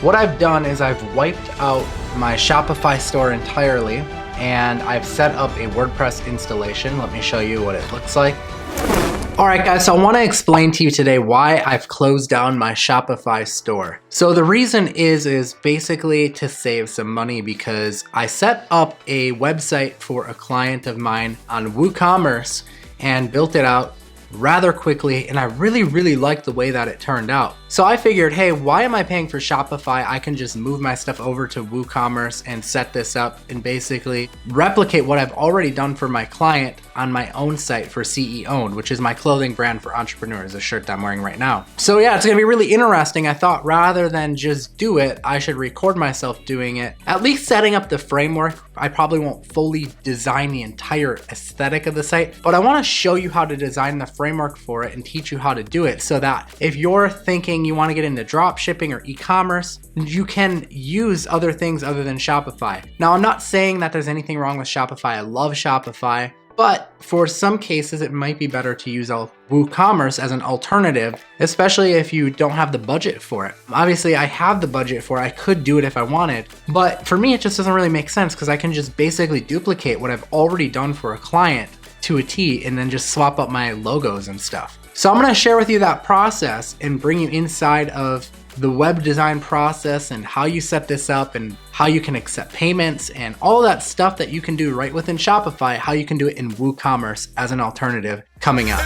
What I've done is I've wiped out my Shopify store entirely and I've set up a WordPress installation. Let me show you what it looks like. Alright guys, so I want to explain to you today why I've closed down my Shopify store. So the reason is basically to save some money because I set up a website for a client of mine on Woocommerce and built it out rather quickly, and I really liked the way that it turned out. So I figured, hey, why am I paying for Shopify? I can just move my stuff over to Woocommerce and set this up and basically replicate what I've already done for my client on my own site for CE Owned, which is my clothing brand for entrepreneurs, a shirt that I'm wearing right now. So yeah, it's gonna be really interesting. I thought rather than just do it, I should record myself doing it, at least setting up the framework. I probably won't fully design the entire aesthetic of the site, but I wanna show you how to design the framework for it and teach you how to do it so that if you're thinking you want to get into drop shipping or e-commerce, you can use other things other than Shopify. Now, I'm not saying that there's anything wrong with Shopify. I love Shopify, but for some cases, it might be better to use Woocommerce as an alternative, especially if you don't have the budget for it. Obviously, I have the budget for it. I could do it if I wanted, but for me, it just doesn't really make sense because I can just basically duplicate what I've already done for a client to a T and then just swap up my logos and stuff. So I'm gonna share with you that process and bring you inside of the web design process and how you set this up and how you can accept payments and all that stuff that you can do right within Shopify, how you can do it in Woocommerce as an alternative coming up.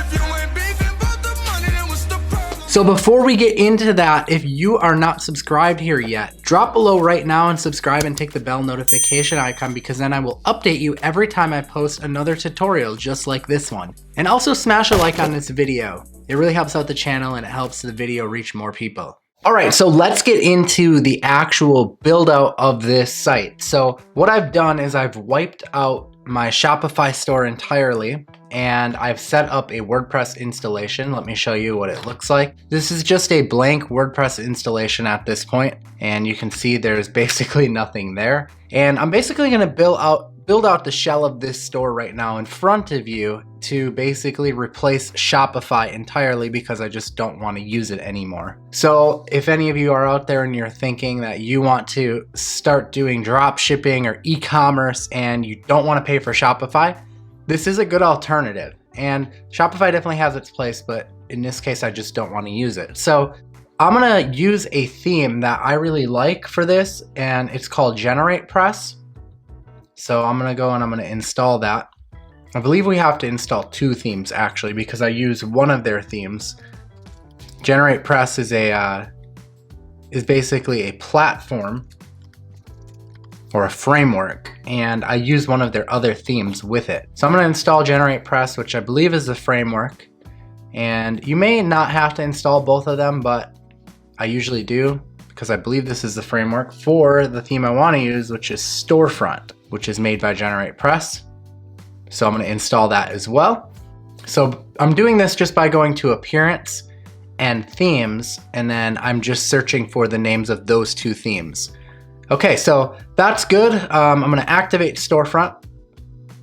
So before we get into that, if you are not subscribed here yet, drop below right now and subscribe and take the bell notification icon because then I will update you every time I post another tutorial just like this one. And also smash a like on this video. It really helps out the channel and it helps the video reach more people. All right, so let's get into the actual build out of this site. So what I've done is I've wiped out my Shopify store entirely and I've set up a WordPress installation. Let me show you what it looks like. This is just a blank WordPress installation at this point, and you can see there's basically nothing there. And I'm basically gonna build out the shell of this store right now in front of you to basically replace Shopify entirely because I just don't want to use it anymore. So if any of you are out there and you're thinking that you want to start doing drop shipping or e-commerce and you don't want to pay for Shopify, this is a good alternative. And Shopify definitely has its place, but in this case, I just don't want to use it. So I'm gonna use a theme that I really like for this, and it's called GeneratePress. So I'm gonna go and I'm gonna install that. I believe we have to install two themes actually because I use one of their themes. GeneratePress is basically a platform or a framework, and I use one of their other themes with it. So I'm gonna install GeneratePress, which I believe is the framework. And you may not have to install both of them, but I usually do because I believe this is the framework for the theme I wanna use, which is Storefront, which is made by GeneratePress. So I'm gonna install that as well. So I'm doing this just by going to Appearance and Themes, and then I'm just searching for the names of those two themes. Okay, so that's good. I'm gonna activate Storefront,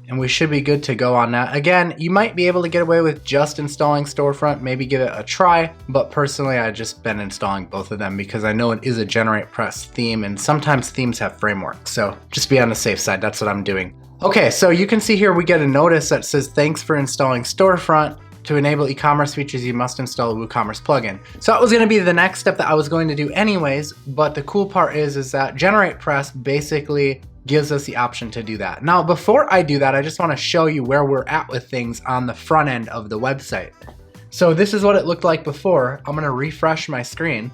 and we should be good to go on that. Again, you might be able to get away with just installing Storefront, maybe give it a try, but personally I've just been installing both of them because I know it is a GeneratePress theme and sometimes themes have frameworks, so just be on the safe side, that's what I'm doing. Okay, so you can see here we get a notice that says, thanks for installing Storefront. To enable e-commerce features, you must install a Woocommerce plugin. So that was gonna be the next step that I was going to do anyways, but the cool part is that GeneratePress basically gives us the option to do that. Now, before I do that, I just wanna show you where we're at with things on the front end of the website. So this is what it looked like before. I'm gonna refresh my screen.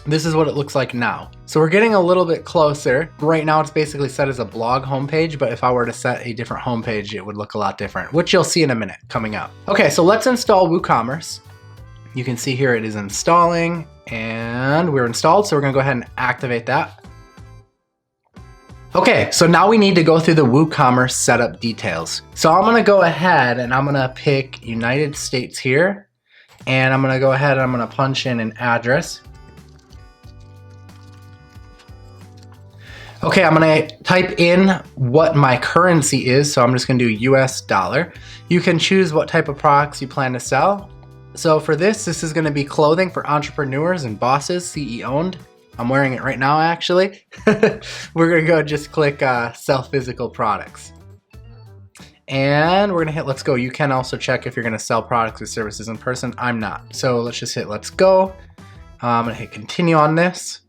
This is what it looks like now. So we're getting a little bit closer. Right now it's basically set as a blog homepage, but if I were to set a different homepage, it would look a lot different, which you'll see in a minute coming up. Okay, so let's install Woocommerce. You can see here it is installing and we're installed. So we're gonna go ahead and activate that. Okay, so now we need to go through the Woocommerce setup details. So I'm gonna go ahead and I'm gonna pick United States here. And I'm gonna go ahead and I'm gonna punch in an address. Okay, I'm gonna type in what my currency is, so I'm just gonna do US dollar. You can choose what type of products you plan to sell. So for this is gonna be clothing for entrepreneurs and bosses, CE owned. I'm wearing it right now, actually. We're gonna go just click sell physical products. And we're gonna hit let's go. You can also check if you're gonna sell products or services in person. I'm not. So let's just hit let's go. I'm gonna hit continue on this.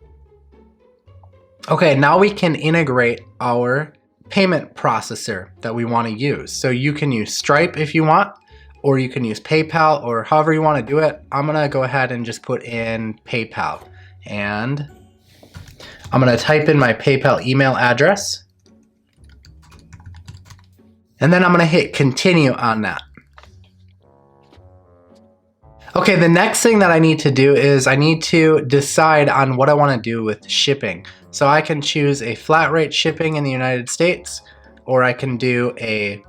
Okay, now we can integrate our payment processor that we want to use. So you can use Stripe if you want, or you can use PayPal, or however you want to do it. I'm gonna go ahead and just put in PayPal. And I'm gonna type in my PayPal email address. And then I'm gonna hit continue on that. Okay, the next thing that I need to do is I need to decide on what I want to do with shipping. So I can choose a flat rate shipping in the United States, or I can do a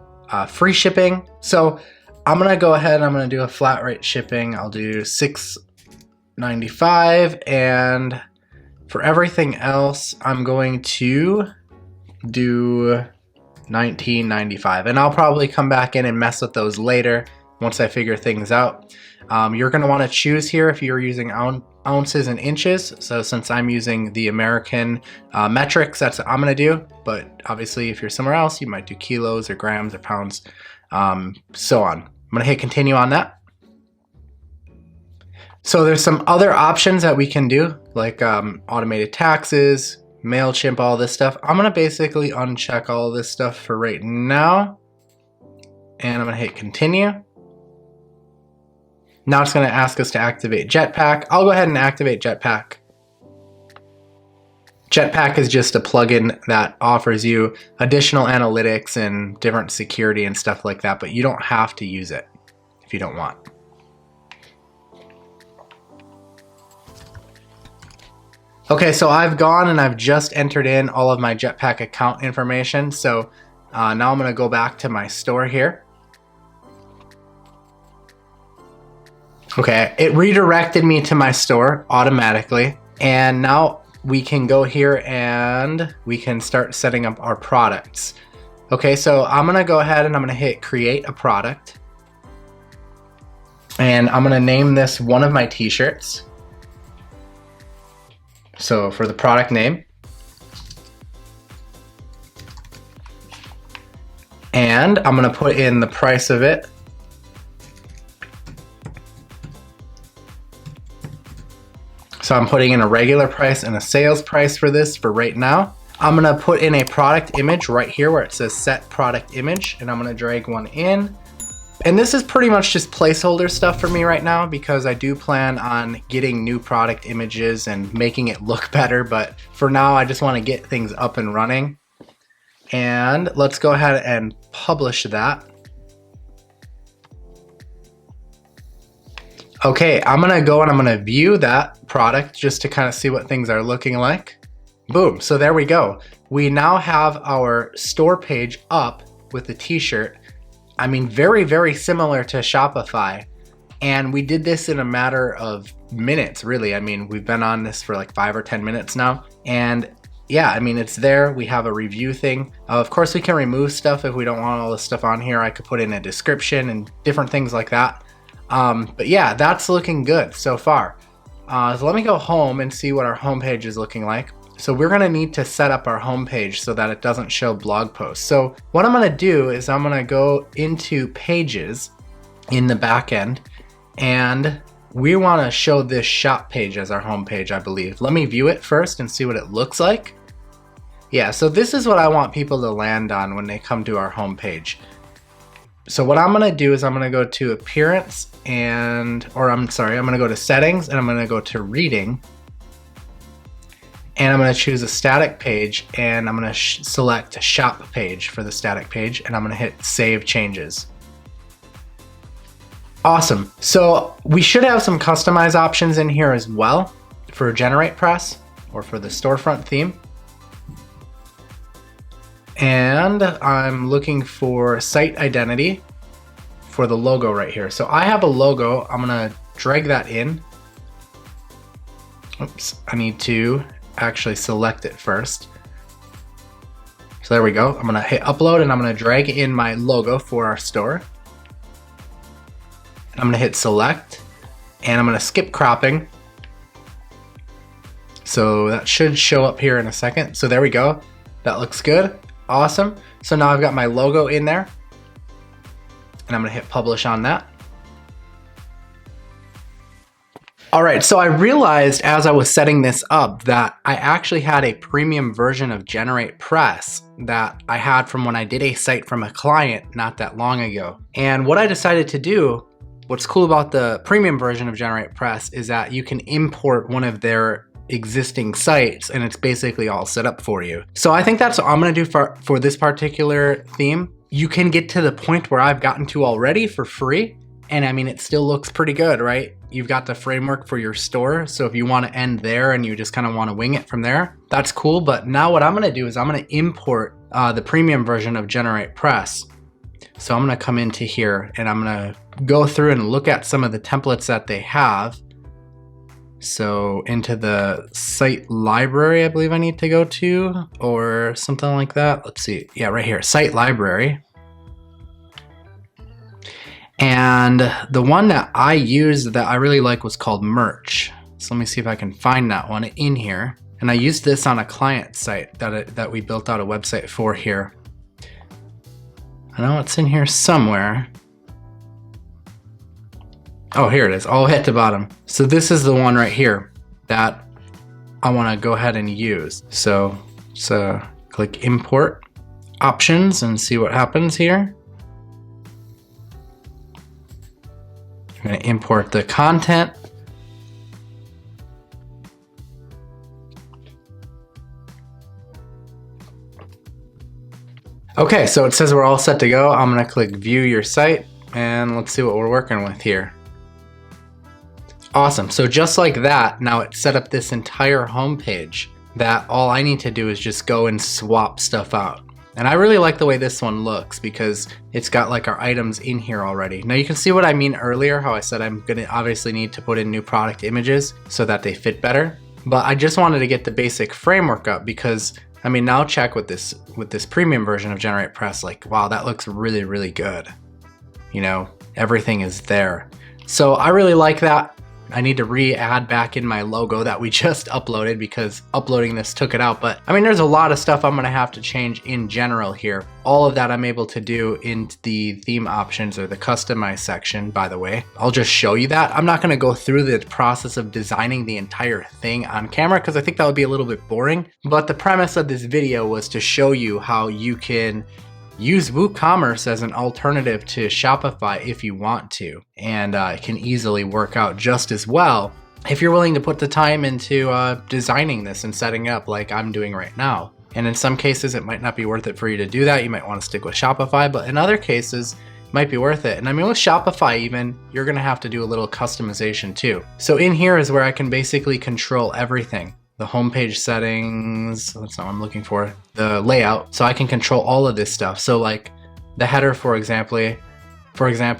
free shipping. So I'm gonna go ahead and I'm gonna do a flat rate shipping. I'll do $6.95, and for everything else, I'm going to do $19.95, and I'll probably come back in and mess with those later once I figure things out. You're going to want to choose here if you're using ounces and inches. So since I'm using the American metrics, that's what I'm going to do. But obviously if you're somewhere else, you might do kilos or grams or pounds, so on. I'm going to hit continue on that. So there's some other options that we can do, like automated taxes, MailChimp, all this stuff. I'm going to basically uncheck all this stuff for right now. And I'm going to hit continue. Now it's going to ask us to activate Jetpack. I'll go ahead and activate Jetpack. Jetpack is just a plugin that offers you additional analytics and different security and stuff like that, but you don't have to use it if you don't want. Okay, so I've gone and I've just entered in all of my Jetpack account information. So now I'm going to go back to my store here. Okay, it redirected me to my store automatically, and now we can go here and we can start setting up our products. Okay, so I'm gonna go ahead and I'm gonna hit create a product, and I'm gonna name this one of my t-shirts. So for the product name, and I'm gonna put in the price of it. So I'm putting in a regular price and a sales price for this for right now. I'm gonna put in a product image right here where it says set product image, and I'm gonna drag one in. And this is pretty much just placeholder stuff for me right now because I do plan on getting new product images and making it look better, but for now I just wanna get things up and running. And let's go ahead and publish that. Okay, I'm gonna go and I'm gonna view that product just to kind of see what things are looking like. Boom, so there we go. We now have our store page up with the t-shirt. I mean, very, very similar to Shopify. And we did this in a matter of minutes, really. I mean, we've been on this for like 5 or 10 minutes now. And yeah, I mean, it's there. We have a review thing. Of course, we can remove stuff if we don't want all this stuff on here. I could put in a description and different things like that. But yeah, that's looking good so far. So let me go home and see what our homepage is looking like. So we're gonna need to set up our homepage so that it doesn't show blog posts. So what I'm gonna do is I'm gonna go into pages in the back end, and we wanna show this shop page as our homepage, I believe. Let me view it first and see what it looks like. Yeah, so this is what I want people to land on when they come to our homepage. So what I'm gonna do is I'm gonna go to appearance I'm gonna go to settings, and I'm gonna go to reading, and I'm gonna choose a static page, and I'm gonna select shop page for the static page, and I'm gonna hit save changes. Awesome, so we should have some customize options in here as well for generate press or for the storefront theme. And I'm looking for site identity for the logo right here. So I have a logo. I'm gonna drag that in. Oops, I need to actually select it first. So there we go. I'm gonna hit upload, and I'm gonna drag in my logo for our store. And I'm gonna hit select, and I'm gonna skip cropping. So that should show up here in a second. So there we go. That looks good. Awesome. So now I've got my logo in there, and I'm gonna hit publish on that. All right, so I realized as I was setting this up that I actually had a premium version of GeneratePress that I had from when I did a site from a client not that long ago. And what I decided to do, what's cool about the premium version of GeneratePress is that you can import one of their existing sites and it's basically all set up for you. So I think that's what I'm gonna do for this particular theme. You can get to the point where I've gotten to already for free. And I mean, it still looks pretty good, right? You've got the framework for your store. So if you want to end there and you just kind of want to wing it from there, that's cool. But now what I'm going to do is I'm going to import the premium version of GeneratePress. So I'm going to come into here and I'm going to go through and look at some of the templates that they have. So into the site library, I believe I need to go to, or something like that. Let's see. Yeah, right here, site library. And the one that I used that I really like was called merch. So let me see if I can find that one in here. And I used this on a client site that we built out a website for here. I know it's in here somewhere. Oh, here it is, all hit to bottom. So this is the one right here that I wanna go ahead and use. So click import options and see what happens here. I'm going to import the content. Okay, so it says we're all set to go. I'm going to click view your site and let's see what we're working with here. Awesome, so just like that, now it's set up this entire homepage that all I need to do is just go and swap stuff out. And I really like the way this one looks because it's got like our items in here already. Now you can see what I mean earlier, how I said I'm gonna obviously need to put in new product images so that they fit better. But I just wanted to get the basic framework up because, I mean, now check with this premium version of GeneratePress, like, wow, that looks really, really good. You know, everything is there. So I really like that. I need to re-add back in my logo that we just uploaded because uploading this took it out. But I mean, there's a lot of stuff I'm gonna have to change in general here. All of that I'm able to do in the theme options or the customize section, by the way. I'll just show you that. I'm not gonna go through the process of designing the entire thing on camera because I think that would be a little bit boring. But the premise of this video was to show you how you can use Woocommerce as an alternative to Shopify if you want to, and it can easily work out just as well if you're willing to put the time into designing this and setting up like I'm doing right now. And in some cases, it might not be worth it for you to do that. You might want to stick with Shopify, but in other cases, it might be worth it. And I mean, with Shopify even, you're gonna have to do a little customization too. So in here is where I can basically control everything. The homepage settings, that's not what I'm looking for, the layout. So I can control all of this stuff. So like the header, for example,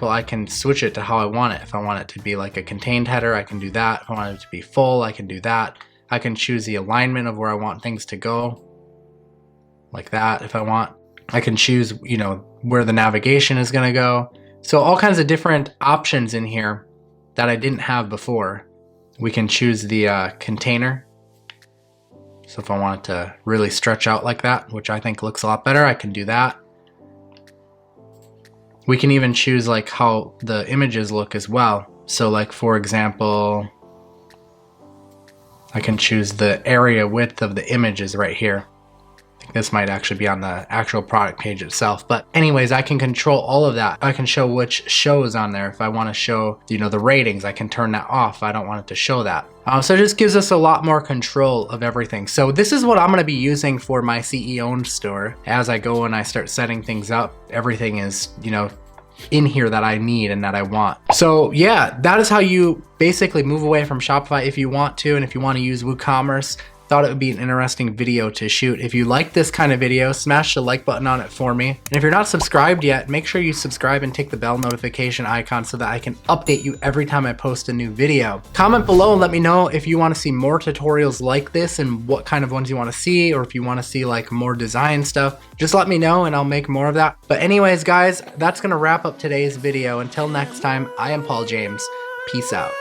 I can switch it to how I want it. If I want it to be like a contained header, I can do that. If I want it to be full, I can do that. I can choose the alignment of where I want things to go, like that. If I want, I can choose, you know, where the navigation is gonna go. So all kinds of different options in here that I didn't have before. We can choose the container. So if I want it to really stretch out like that, which I think looks a lot better, I can do that. We can even choose like how the images look as well. So like, for example, I can choose the area width of the images right here. I think this might actually be on the actual product page itself. But anyways, I can control all of that. I can show which shows on there. If I want to show, you know, the ratings, I can turn that off. I don't want it to show that. So it just gives us a lot more control of everything. So this is what I'm going to be using for my CE-owned store. As I go and I start setting things up, everything is, you know, in here that I need and that I want. So yeah, that is how you basically move away from Shopify if you want to, and if you want to use WooCommerce. Thought it would be an interesting video to shoot. If you like this kind of video, smash the like button on it for me. And if you're not subscribed yet, make sure you subscribe and tick the bell notification icon so that I can update you every time I post a new video. Comment below and let me know if you want to see more tutorials like this and what kind of ones you want to see, or if you want to see like more design stuff. Just let me know and I'll make more of that. But anyways, guys, that's gonna wrap up today's video. Until next time, I am Paul James. Peace out.